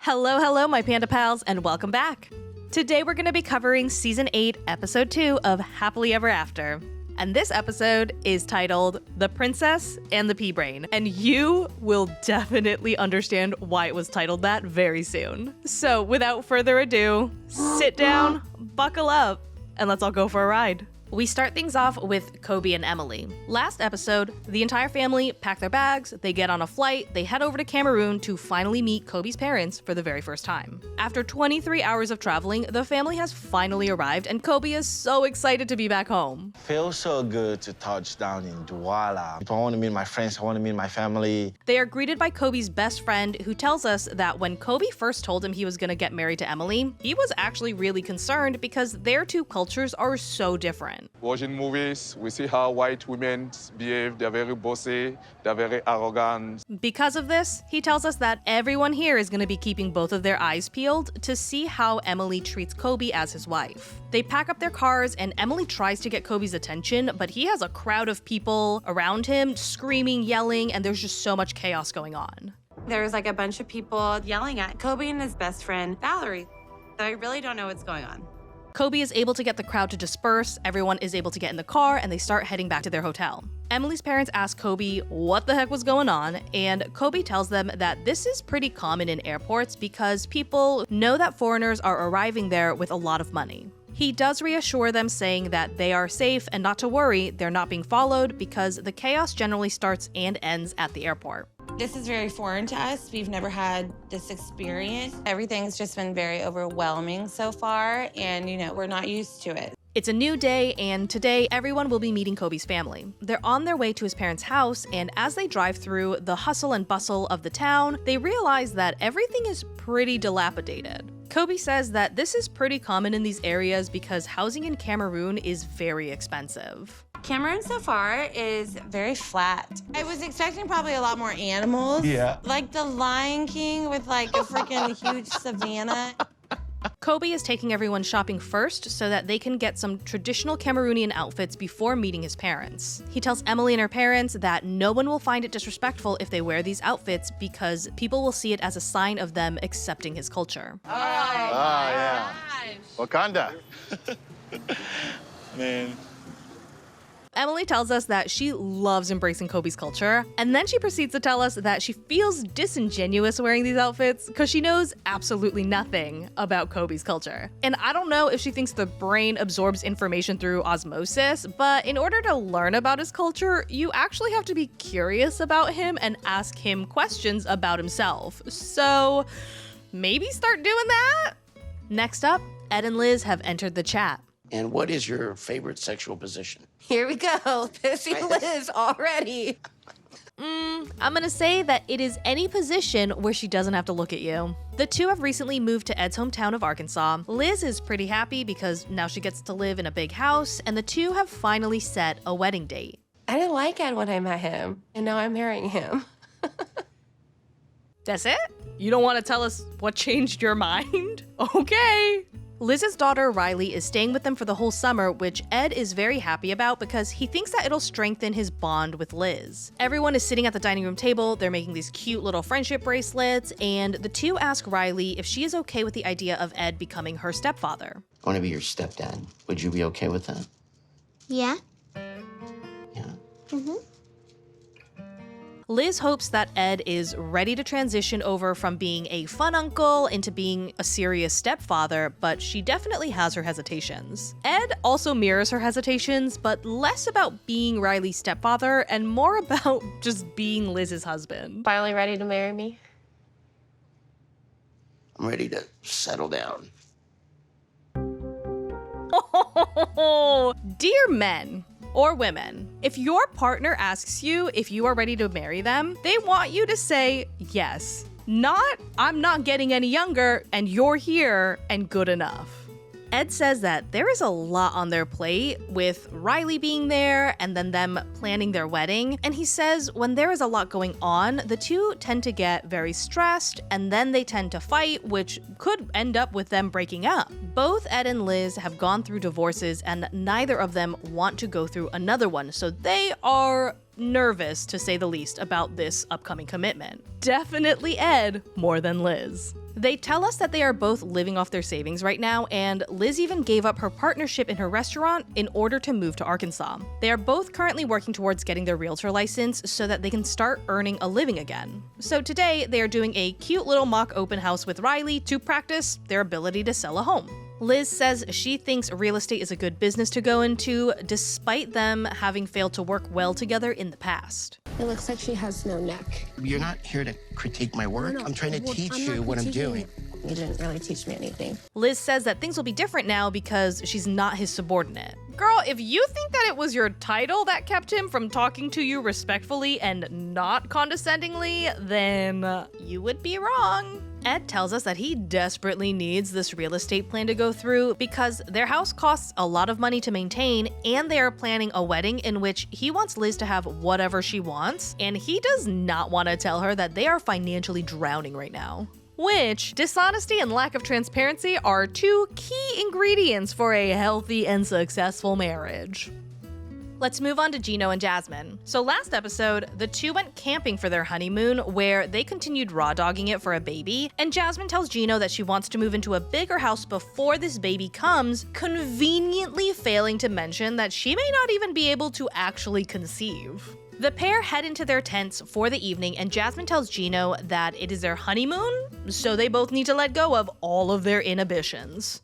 Hello, my Panda Pals, and welcome back. Today we're going to be covering Season 8, Episode 2 of Happily Ever After. And this episode is titled The Princess and the Pea Brain, and you will definitely understand why it was titled that very soon. So without further ado, sit down, buckle up, and let's all go for a ride. We start things off with Kobe and Emily. Last episode, the entire family pack their bags, they get on a flight, they head over to Cameroon to finally meet Kobe's parents for the very first time. After 23 hours of traveling, the family has finally arrived and Kobe is so excited to be back home. Feels so good to touch down in Douala. If I want to meet my friends, I want to meet my family. They are greeted by Kobe's best friend, who tells us that when Kobe first told him he was gonna get married to Emily, he was actually really concerned because their two cultures are so different. Watching movies, we see how white women behave. They're very bossy, they're very arrogant. Because of this, he tells us that everyone here is going to be keeping both of their eyes peeled to see how Emily treats Kobe as his wife. They pack up their cars and Emily tries to get Kobe's attention, but he has a crowd of people around him screaming, yelling, and there's just so much chaos going on. There's like a bunch of people yelling at Kobe and his best friend, Valerie. I really don't know what's going on. Kobe is able to get the crowd to disperse, everyone is able to get in the car, and they start heading back to their hotel. Emily's parents ask Kobe what the heck was going on, and Kobe tells them that this is pretty common in airports because people know that foreigners are arriving there with a lot of money. He does reassure them, saying that they are safe and not to worry, they're not being followed because the chaos generally starts and ends at the airport. This is very foreign to us. We've never had this experience. Everything's just been very overwhelming so far, and we're not used to it. It's a new day, and today everyone will be meeting Kobe's family. They're on their way to his parents' house, and as they drive through the hustle and bustle of the town, they realize that everything is pretty dilapidated. Kobe says that this is pretty common in these areas because housing in Cameroon is very expensive. Cameroon so far is very flat. I was expecting probably a lot more animals. Yeah. Like the Lion King with like a freaking huge savannah. Kobe is taking everyone shopping first so that they can get some traditional Cameroonian outfits before meeting his parents. He tells Emily and her parents that no one will find it disrespectful if they wear these outfits because people will see it as a sign of them accepting his culture. Yeah. Wakanda. Man. Emily tells us that she loves embracing Kobe's culture, and then she proceeds to tell us that she feels disingenuous wearing these outfits because she knows absolutely nothing about Kobe's culture. And I don't know if she thinks the brain absorbs information through osmosis, but in order to learn about his culture, you actually have to be curious about him and ask him questions about himself. So maybe start doing that? Next up, Ed and Liz have entered the chat. And what is your favorite sexual position? Here we go, pissy Liz already. I'm gonna say that it is any position where she doesn't have to look at you. The two have recently moved to Ed's hometown of Arkansas. Liz is pretty happy because now she gets to live in a big house, and the two have finally set a wedding date. I didn't like Ed when I met him, and now I'm marrying him. That's it? You don't want to tell us what changed your mind? Okay. Liz's daughter, Riley, is staying with them for the whole summer, which Ed is very happy about because he thinks that it'll strengthen his bond with Liz. Everyone is sitting at the dining room table, they're making these cute little friendship bracelets, and the two ask Riley if she is okay with the idea of Ed becoming her stepfather. I want to be your stepdad. Would you be okay with that? Yeah. Yeah. Liz hopes that Ed is ready to transition over from being a fun uncle into being a serious stepfather, but she definitely has her hesitations. Ed also mirrors her hesitations, but less about being Riley's stepfather and more about just being Liz's husband. Finally ready to marry me? I'm ready to settle down. Oh, dear men. Or women, if your partner asks you if you are ready to marry them, they want you to say yes. Not, I'm not getting any younger and you're here and good enough. Ed says that there is a lot on their plate with Riley being there and then them planning their wedding. And he says when there is a lot going on, the two tend to get very stressed and then they tend to fight, which could end up with them breaking up. Both Ed and Liz have gone through divorces and neither of them want to go through another one. So they are nervous, to say the least, about this upcoming commitment. Definitely Ed more than Liz. They tell us that they are both living off their savings right now, and Liz even gave up her partnership in her restaurant in order to move to Arkansas. They are both currently working towards getting their realtor license so that they can start earning a living again. So today, they are doing a cute little mock open house with Riley to practice their ability to sell a home. Liz says she thinks real estate is a good business to go into, despite them having failed to work well together in the past. It looks like she has no neck. You're not here to critique my work. I'm trying to teach you what I'm doing. You didn't really teach me anything. Liz says that things will be different now because she's not his subordinate. Girl, if you think that it was your title that kept him from talking to you respectfully and not condescendingly, then you would be wrong. Ed tells us that he desperately needs this real estate plan to go through because their house costs a lot of money to maintain, and they are planning a wedding in which he wants Liz to have whatever she wants, and he does not want to tell her that they are financially drowning right now. Which, dishonesty and lack of transparency are two key ingredients for a healthy and successful marriage. Let's move on to Gino and Jasmine. So last episode, the two went camping for their honeymoon where they continued raw dogging it for a baby, and Jasmine tells Gino that she wants to move into a bigger house before this baby comes, conveniently failing to mention that she may not even be able to actually conceive. The pair head into their tents for the evening, and Jasmine tells Gino that it is their honeymoon, so they both need to let go of all of their inhibitions.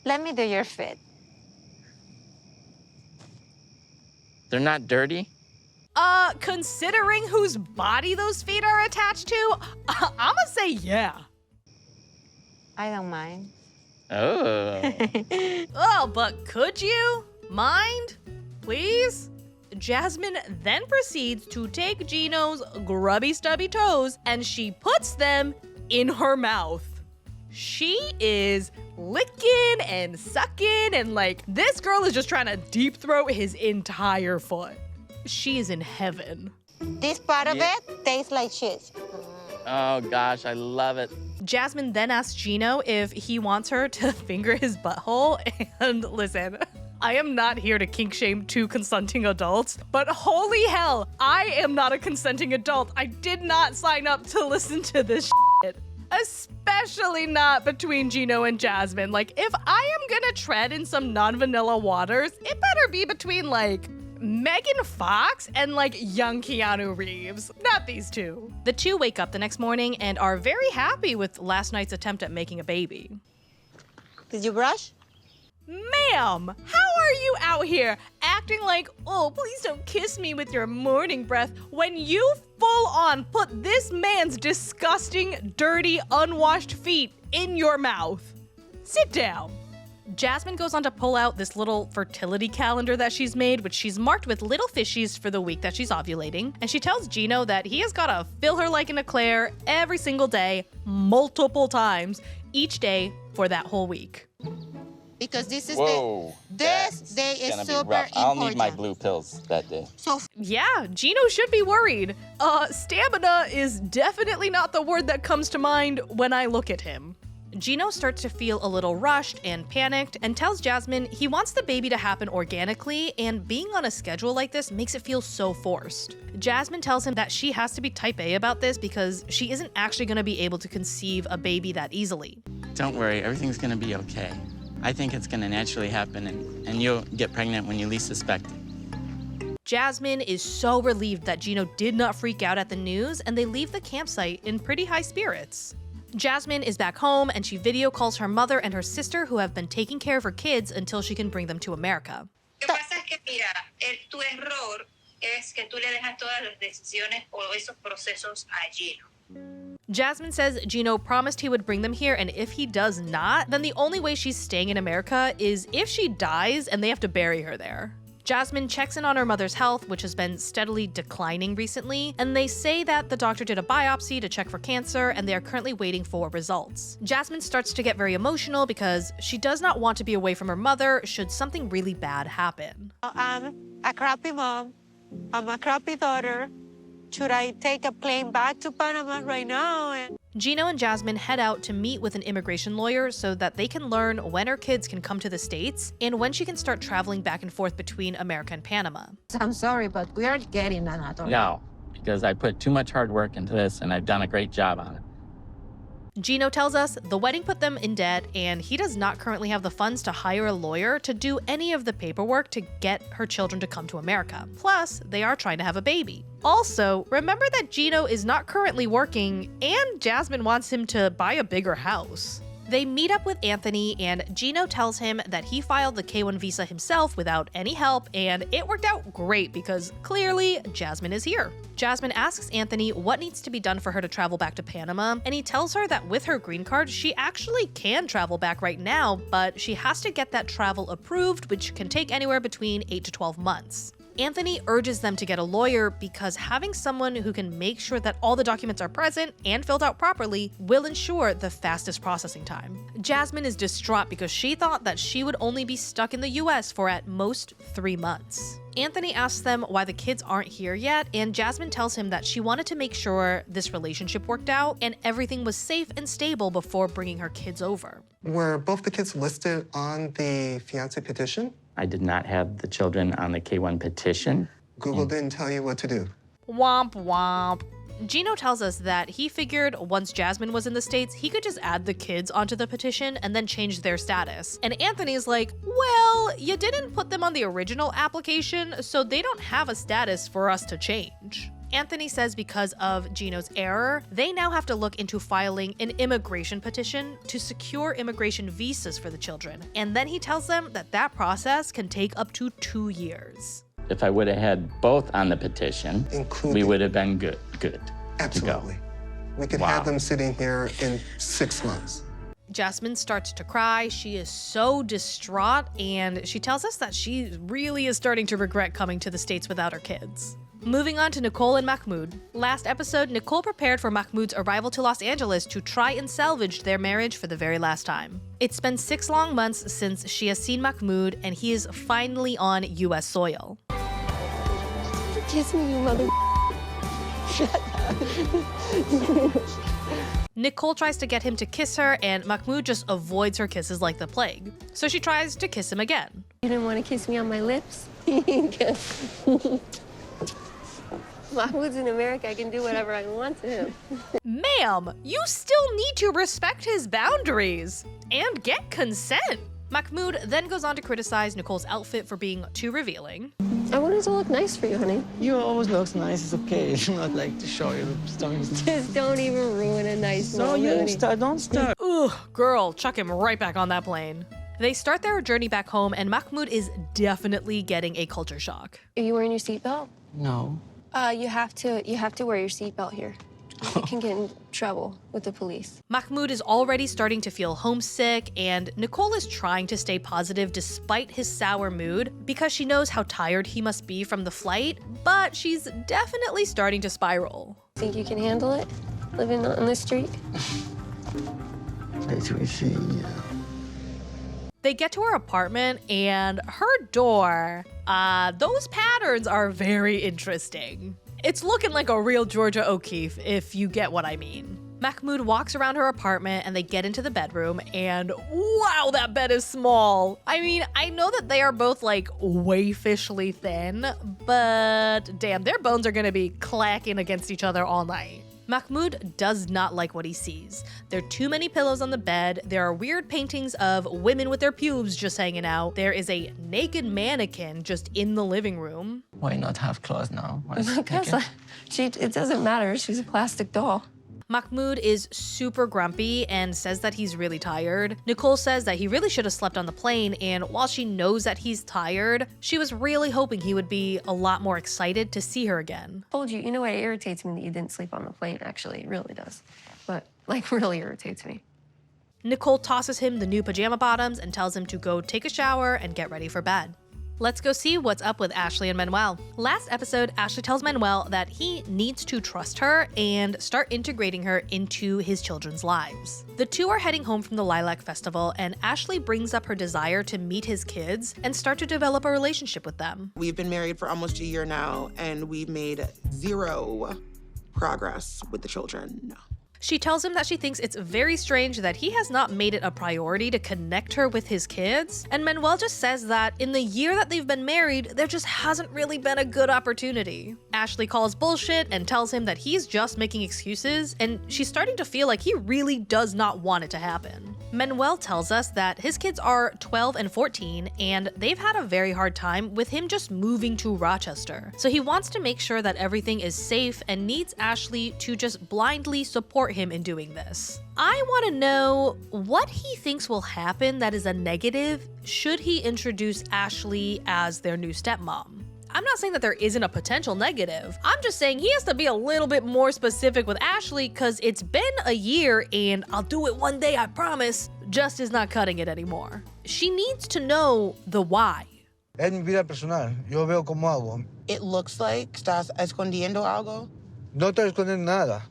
Let me do your fit. They're not dirty? Considering whose body those feet are attached to, I'ma say yeah. I don't mind. Oh. Oh, but could you? Mind? Please? Jasmine then proceeds to take Gino's grubby stubby toes and she puts them in her mouth. She is licking and sucking and this girl is just trying to deep throat his entire foot. She is in heaven. This part of it tastes like cheese. Oh gosh, I love it. Jasmine then asks Gino if he wants her to finger his butthole, and listen, I am not here to kink shame two consenting adults, but holy hell, I am not a consenting adult. I did not sign up to listen to this shit. Especially not between Gino and Jasmine. If I am gonna tread in some non-vanilla waters, it better be between, Megan Fox and, young Keanu Reeves. Not these two. The two wake up the next morning and are very happy with last night's attempt at making a baby. Did you brush? Ma'am, how are you out here acting like, oh, please don't kiss me with your morning breath when you full on put this man's disgusting, dirty, unwashed feet in your mouth? Sit down. Jasmine goes on to pull out this little fertility calendar that she's made, which she's marked with little fishies for the week that she's ovulating. And she tells Gino that he has gotta fill her like an eclair every single day, multiple times, each day for that whole week. Because this is Whoa. this day is Gonna be super rough. I'll need my important. blue pills that day. So Yeah, Gino should be worried. Stamina is definitely not the word that comes to mind when I look at him. Gino starts to feel a little rushed and panicked and tells Jasmine he wants the baby to happen organically, and being on a schedule like this makes it feel so forced. Jasmine tells him that she has to be type A about this because she isn't actually going to be able to conceive a baby that easily. Don't worry, everything's gonna be okay. I think it's gonna naturally happen and you'll get pregnant when you least suspect it. Jasmine is so relieved that Gino did not freak out at the news, and they leave the campsite in pretty high spirits. Jasmine is back home and she video calls her mother and her sister who have been taking care of her kids until she can bring them to America. Lo que pasa es que, mira, tu error es que tú le dejas todas las decisiones o esos procesos a Gino. Jasmine says Gino promised he would bring them here, and if he does not, then the only way she's staying in America is if she dies and they have to bury her there. Jasmine checks in on her mother's health, which has been steadily declining recently, and they say that the doctor did a biopsy to check for cancer and they are currently waiting for results. Jasmine starts to get very emotional because she does not want to be away from her mother should something really bad happen. I'm a crappy mom. I'm a crappy daughter. Should I take a plane back to Panama right now? Gino and Jasmine head out to meet with an immigration lawyer so that they can learn when her kids can come to the States and when she can start traveling back and forth between America and Panama. I'm sorry, but we are getting an attorney. No, because I put too much hard work into this and I've done a great job on it. Gino tells us the wedding put them in debt and he does not currently have the funds to hire a lawyer to do any of the paperwork to get her children to come to America. Plus, they are trying to have a baby. Also, remember that Gino is not currently working and Jasmine wants him to buy a bigger house. They meet up with Anthony and Gino tells him that he filed the K-1 visa himself without any help and it worked out great because clearly Jasmine is here. Jasmine asks Anthony what needs to be done for her to travel back to Panama and he tells her that with her green card she actually can travel back right now, but she has to get that travel approved, which can take anywhere between 8 to 12 months. Anthony urges them to get a lawyer because having someone who can make sure that all the documents are present and filled out properly will ensure the fastest processing time. Jasmine is distraught because she thought that she would only be stuck in the US for at most 3 months. Anthony asks them why the kids aren't here yet, and Jasmine tells him that she wanted to make sure this relationship worked out and everything was safe and stable before bringing her kids over. Were both the kids listed on the fiancé petition? I did not have the children on the K-1 petition. Google didn't tell you what to do. Womp womp. Gino tells us that he figured once Jasmine was in the States, he could just add the kids onto the petition and then change their status. And Anthony's like, well, you didn't put them on the original application, so they don't have a status for us to change. Anthony says because of Gino's error, they now have to look into filing an immigration petition to secure immigration visas for the children. And then he tells them that that process can take up to 2 years. If I would have had both on the petition, we would have been good Absolutely. to go. We could have them sitting here in 6 months. Jasmine starts to cry. She is so distraught, and she tells us that she really is starting to regret coming to the States without her kids. Moving on to Nicole and Mahmoud. Last episode, Nicole prepared for Mahmoud's arrival to Los Angeles to try and salvage their marriage for the very last time. It's been 6 long months since she has seen Mahmoud, and he is finally on US soil. Kiss me, you mother. Shut up. Nicole tries to get him to kiss her, and Mahmoud just avoids her kisses like the plague. So she tries to kiss him again. You didn't want to kiss me on my lips? Mahmoud's in America. I can do whatever I want to him. Ma'am, you still need to respect his boundaries and get consent. Mahmoud then goes on to criticize Nicole's outfit for being too revealing. I wanted to look nice for you, honey. You always look nice. It's okay. It's not like to show you stories. Just don't even ruin a nice No, moment. you don't start. Ugh, girl, chuck him right back on that plane. They start their journey back home, and Mahmoud is definitely getting a culture shock. Are you wearing your seatbelt? No. You have to wear your seatbelt here. You can get in trouble with the police. Mahmoud is already starting to feel homesick, and Nicole is trying to stay positive despite his sour mood because she knows how tired he must be from the flight, but she's definitely starting to spiral. Think you can handle it, living on the street? As we see, They get to her apartment, and her door, those patterns are very interesting. It's looking like a real Georgia O'Keeffe, if you get what I mean. Mahmoud walks around her apartment and they get into the bedroom, and wow, that bed is small. I mean, I know that they are both like wayfishly thin, but damn, their bones are gonna be clacking against each other all night. Mahmoud does not like what he sees. There are too many pillows on the bed, there are weird paintings of women with their pubes just hanging out, there is a naked mannequin just in the living room. why not have clothes now? Because it doesn't matter. She's a plastic doll. Mahmoud is super grumpy and says that he's really tired. Nicole says that he really should have slept on the plane, and while she knows that he's tired, she was really hoping he would be a lot more excited to see her again. Told you, what irritates me that you didn't sleep on the plane, actually. It really does. But, really irritates me. Nicole tosses him the new pajama bottoms and tells him to go take a shower and get ready for bed. Let's go see what's up with Ashley and Manuel. Last episode, Ashley tells Manuel that he needs to trust her and start integrating her into his children's lives. The two are heading home from the Lilac Festival, and Ashley brings up her desire to meet his kids and start to develop a relationship with them. We've been married for almost a year now, and we've made 0 progress with the children. No. She tells him that she thinks it's very strange that he has not made it a priority to connect her with his kids, and Manuel just says that in the year that they've been married, there just hasn't really been a good opportunity. Ashley calls bullshit and tells him that he's just making excuses, and she's starting to feel like he really does not want it to happen. Manuel tells us that his kids are 12 and 14, and they've had a very hard time with him just moving to Rochester. So he wants to make sure that everything is safe and needs Ashley to just blindly support him in doing this. I want to know what he thinks will happen that is a negative should he introduce Ashley as their new stepmom. I'm not saying that there isn't a potential negative. I'm just saying he has to be a little bit more specific with Ashley because it's been a year and I'll do it one day, I promise, just is not cutting it anymore. She needs to know the why. Es mi vida personal. Yo veo cómo hago. It looks like estás escondiendo algo. No estoy escondiendo nada.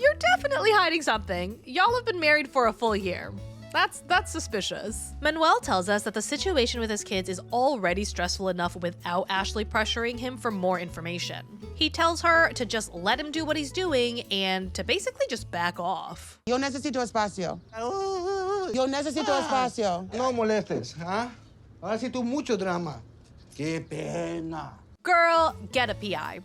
You're definitely hiding something. Y'all have been married for a full year. That's suspicious. Manuel tells us that the situation with his kids is already stressful enough without Ashley pressuring him for more information. He tells her to just let him do what he's doing and to basically just back off. Yo necesito espacio. Yo necesito espacio. No molestes, ¿ah? Ahora sí tú mucho drama. Qué pena. Girl, get a PI.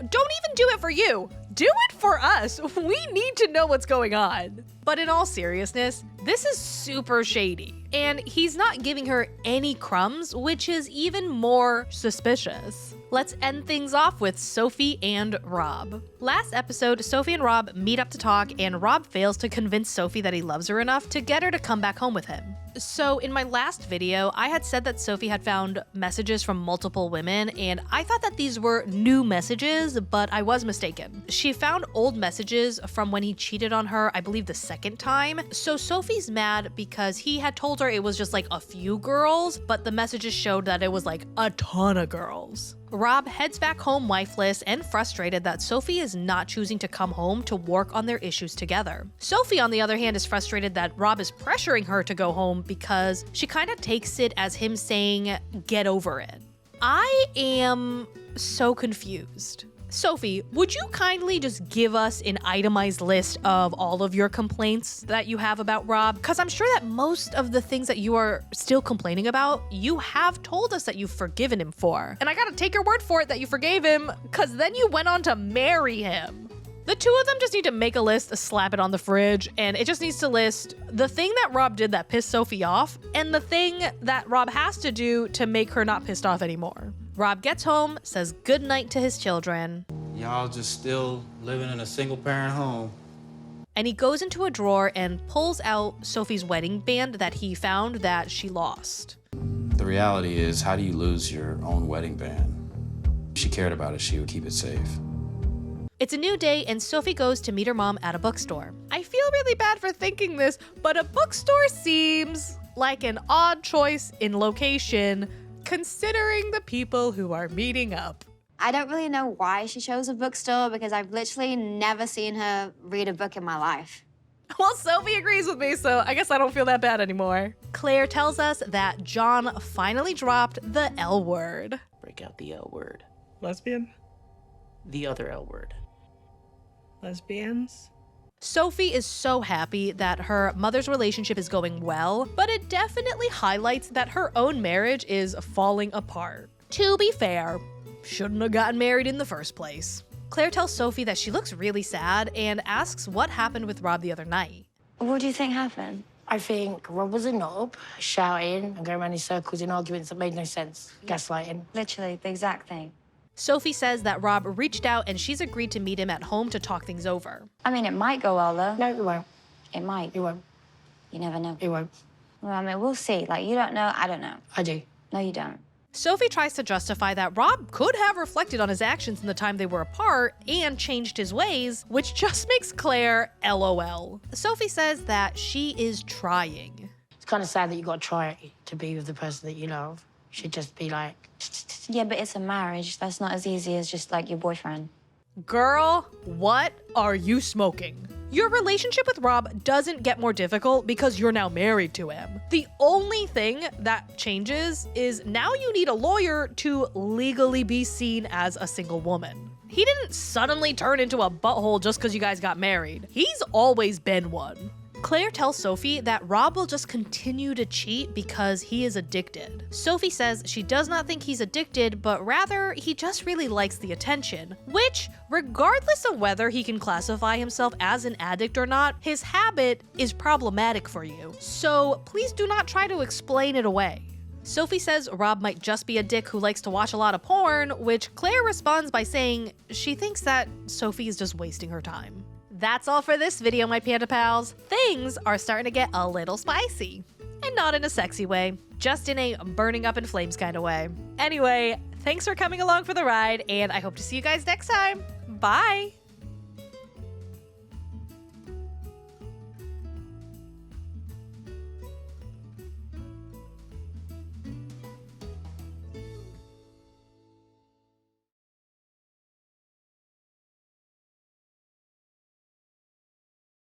Don't even do it for you. Do it for us. We need to know what's going on. But in all seriousness, this is super shady. And he's not giving her any crumbs, which is even more suspicious. Let's end things off with Sophie and Rob. Last episode, Sophie and Rob meet up to talk, and Rob fails to convince Sophie that he loves her enough to get her to come back home with him. So in my last video, I had said that Sophie had found messages from multiple women, and I thought that these were new messages, but I was mistaken. She found old messages from when he cheated on her, I believe the second time. So Sophie's mad because he had told her it was just like a few girls, but the messages showed that it was like a ton of girls. Rob heads back home wifeless and frustrated that Sophie is not choosing to come home to work on their issues together. Sophie, on the other hand, is frustrated that Rob is pressuring her to go home because she kind of takes it as him saying, get over it. I am so confused. Sophie, would you kindly just give us an itemized list of all of your complaints that you have about Rob? Because I'm sure that most of the things that you are still complaining about, you have told us that you've forgiven him for. And I gotta take your word for it that you forgave him, because then you went on to marry him. The two of them just need to make a list, slap it on the fridge, and it just needs to list the thing that Rob did that pissed Sophie off, and the thing that Rob has to do to make her not pissed off anymore. Rob gets home, says goodnight to his children. Y'all just still living in a single-parent home. And he goes into a drawer and pulls out Sophie's wedding band that he found that she lost. The reality is, how do you lose your own wedding band? If she cared about it, she would keep it safe. It's a new day, and Sophie goes to meet her mom at a bookstore. I feel really bad for thinking this, but a bookstore seems like an odd choice in location, considering the people who are meeting up. I don't really know why she chose a bookstore because I've literally never seen her read a book in my life. Well, Sophie agrees with me, so I guess I don't feel that bad anymore. Claire tells us that John finally dropped the L word. Break out the L word. Lesbian? The other L word. Lesbians? Sophie is so happy that her mother's relationship is going well, but it definitely highlights that her own marriage is falling apart. To be fair, shouldn't have gotten married in the first place. Claire tells Sophie that she looks really sad and asks what happened with Rob the other night. What do you think happened? I think Rob was a knob, shouting and going around in circles in arguments that made no sense. Gaslighting. Literally, the exact thing. Sophie says that Rob reached out and she's agreed to meet him at home to talk things over. I mean, it might go well, though. No, it won't. It might. It won't. You never know. It won't. Well, I mean, we'll see. Like, you don't know, I don't know. I do. No, you don't. Sophie tries to justify that Rob could have reflected on his actions in the time they were apart and changed his ways, which just makes Claire LOL. Sophie says that she is trying. It's kind of sad that you got to try to be with the person that you love. You should just be like... Yeah, but it's a marriage. That's not as easy as just, like, your boyfriend. Girl, what are you smoking? Your relationship with Rob doesn't get more difficult because you're now married to him. The only thing that changes is now you need a lawyer to legally be seen as a single woman. He didn't suddenly turn into a butthole just because you guys got married. He's always been one. Claire tells Sophie that Rob will just continue to cheat because he is addicted. Sophie says she does not think he's addicted, but rather he just really likes the attention, which, regardless of whether he can classify himself as an addict or not, his habit is problematic for you. So please do not try to explain it away. Sophie says Rob might just be a dick who likes to watch a lot of porn, which Claire responds by saying she thinks that Sophie is just wasting her time. That's all for this video, my Panda Pals. Things are starting to get a little spicy. And not in a sexy way, just in a burning up in flames kind of way. Anyway, thanks for coming along for the ride, and I hope to see you guys next time. Bye!